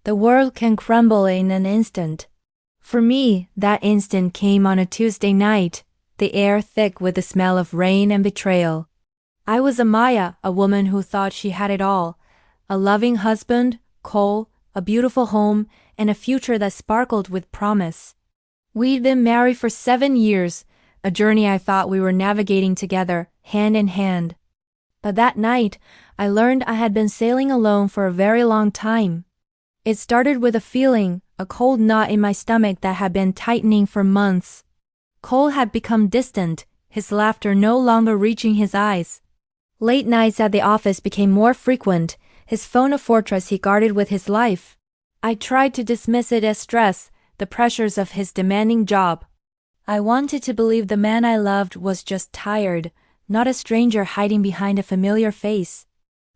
The world can crumble in an instant. For me, that instant came on a Tuesday night, the air thick with the smell of rain and betrayal. I was Amaya, a woman who thought she had it all. A loving husband, Cole, a beautiful home, and a future that sparkled with promise. We'd been married for 7 years, a journey I thought we were navigating together, hand in hand. But that night, I learned I had been sailing alone for a very long time. It started with a feeling, a cold knot in my stomach that had been tightening for months. Cole had become distant, his laughter no longer reaching his eyes. Late nights at the office became more frequent, his phone a fortress he guarded with his life. I tried to dismiss it as stress, the pressures of his demanding job. I wanted to believe the man I loved was just tired, not a stranger hiding behind a familiar face.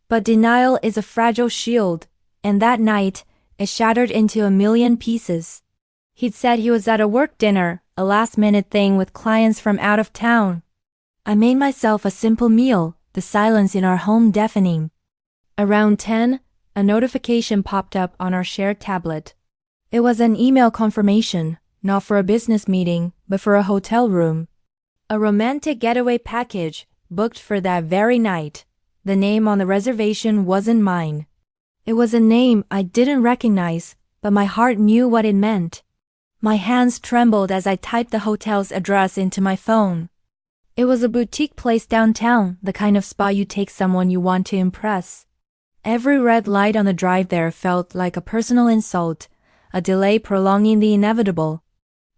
But denial is a fragile shield, and that night, it shattered into a million pieces. He'd said he was at a work dinner, a last-minute thing with clients from out of town. I made myself a simple meal, the silence in our home deafening. Around 10, a notification popped up on our shared tablet. It was an email confirmation, not for a business meeting, but for a hotel room. A romantic getaway package, booked for that very night. The name on the reservation wasn't mine. It was a name I didn't recognize, but my heart knew what it meant. My hands trembled as I typed the hotel's address into my phone. It was a boutique place downtown, the kind of spot you take someone you want to impress. Every red light on the drive there felt like a personal insult, a delay prolonging the inevitable.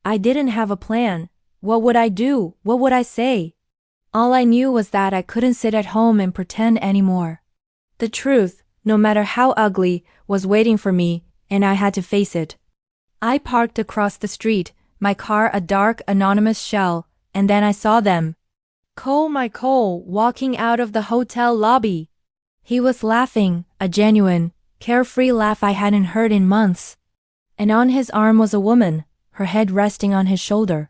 I didn't have a plan. What would I do? What would I say? All I knew was that I couldn't sit at home and pretend anymore. The truth, no matter how ugly, was waiting for me, and I had to face it. I parked across the street, my car a dark, anonymous shell, and then I saw them. My Cole, walking out of the hotel lobby. He was laughing, a genuine, carefree laugh I hadn't heard in months. And on his arm was a woman, her head resting on his shoulder.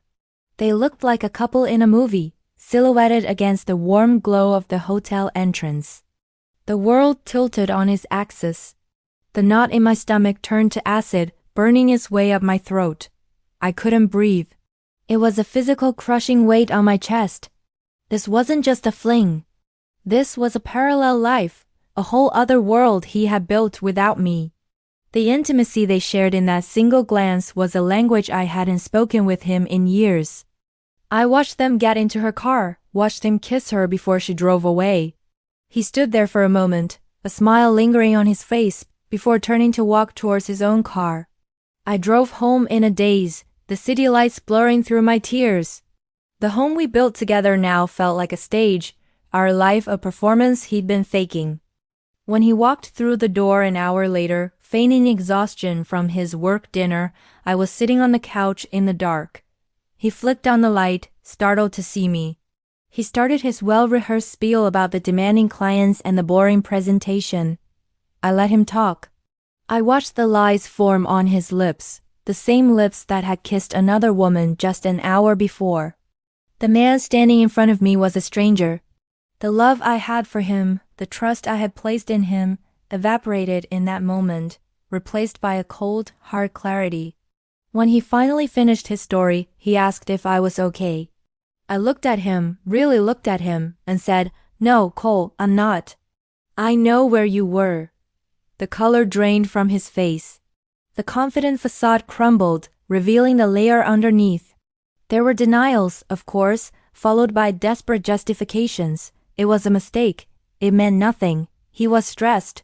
They looked like a couple in a movie, silhouetted against the warm glow of the hotel entrance. The world tilted on its axis. The knot in my stomach turned to acid, burning its way up my throat. I couldn't breathe. It was a physical crushing weight on my chest. This wasn't just a fling. This was a parallel life, a whole other world he had built without me. The intimacy they shared in that single glance was a language I hadn't spoken with him in years. I watched them get into her car, watched him kiss her before she drove away. He stood there for a moment, a smile lingering on his face, before turning to walk towards his own car. I drove home in a daze, the city lights blurring through my tears. The home we built together now felt like a stage, our life a performance he'd been faking. When he walked through the door an hour later, feigning exhaustion from his work dinner, I was sitting on the couch in the dark. He flicked on the light, startled to see me. He started his well-rehearsed spiel about the demanding clients and the boring presentation. I let him talk. I watched the lies form on his lips, the same lips that had kissed another woman just an hour before. The man standing in front of me was a stranger. The love I had for him, the trust I had placed in him, evaporated in that moment, replaced by a cold, hard clarity. When he finally finished his story, he asked if I was okay. I looked at him, really looked at him, and said, "No, Cole, I'm not. I know where you were." The color drained from his face. The confident facade crumbled, revealing the layer underneath. There were denials, of course, followed by desperate justifications. It was a mistake. It meant nothing. He was stressed.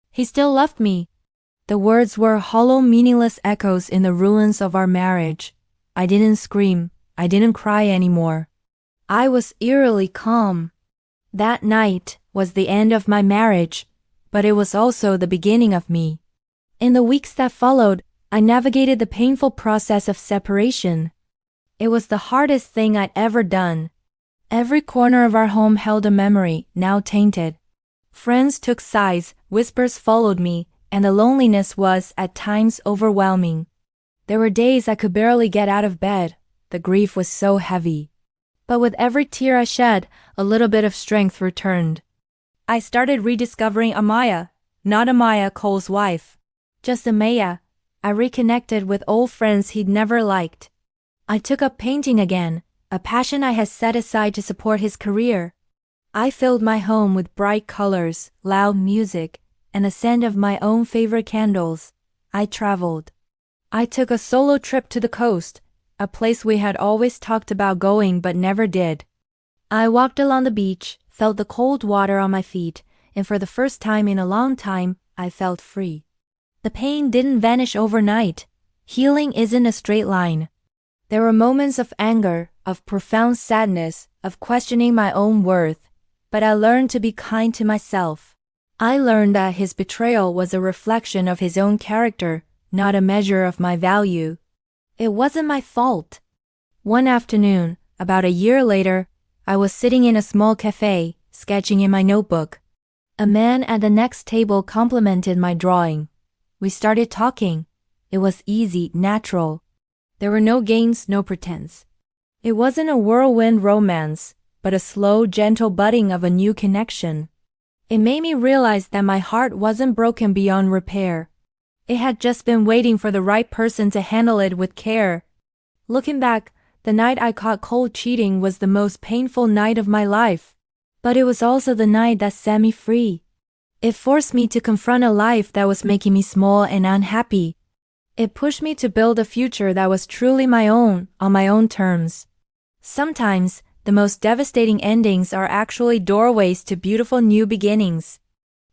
He still loved me. The words were hollow, meaningless echoes in the ruins of our marriage. I didn't scream. I didn't cry anymore. I was eerily calm. That night was the end of my marriage, but it was also the beginning of me. In the weeks that followed, I navigated the painful process of separation. It was the hardest thing I'd ever done. Every corner of our home held a memory, now tainted. Friends took sides, whispers followed me, and the loneliness was, at times, overwhelming. There were days I could barely get out of bed. The grief was so heavy. But with every tear I shed, a little bit of strength returned. I started rediscovering Amaya, not Amaya, Cole's wife. Just Amaya. I reconnected with old friends he'd never liked. I took up painting again, a passion I had set aside to support his career. I filled my home with bright colors, loud music, and the scent of my own favorite candles. I traveled. I took a solo trip to the coast, a place we had always talked about going but never did. I walked along the beach, felt the cold water on my feet, and for the first time in a long time, I felt free. The pain didn't vanish overnight. Healing isn't a straight line. There were moments of anger, of profound sadness, of questioning my own worth, but I learned to be kind to myself. I learned that his betrayal was a reflection of his own character, not a measure of my value. It wasn't my fault. One afternoon, about a year later, I was sitting in a small cafe, sketching in my notebook. A man at the next table complimented my drawing. We started talking. It was easy, natural. There were no games, no pretense. It wasn't a whirlwind romance, but a slow, gentle budding of a new connection. It made me realize that my heart wasn't broken beyond repair. It had just been waiting for the right person to handle it with care. Looking back, the night I caught cold cheating was the most painful night of my life. But it was also the night that set me free. It forced me to confront a life that was making me small and unhappy. It pushed me to build a future that was truly my own, on my own terms. Sometimes, the most devastating endings are actually doorways to beautiful new beginnings.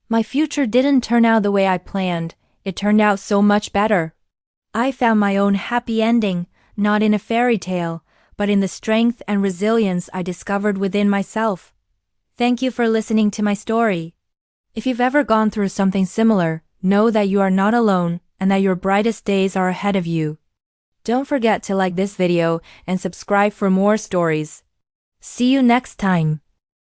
My future didn't turn out the way I planned. It turned out so much better. I found my own happy ending, not in a fairy tale, but in the strength and resilience I discovered within myself. Thank you for listening to my story. If you've ever gone through something similar, know that you are not alone and that your brightest days are ahead of you. Don't forget to like this video and subscribe for more stories. See you next time.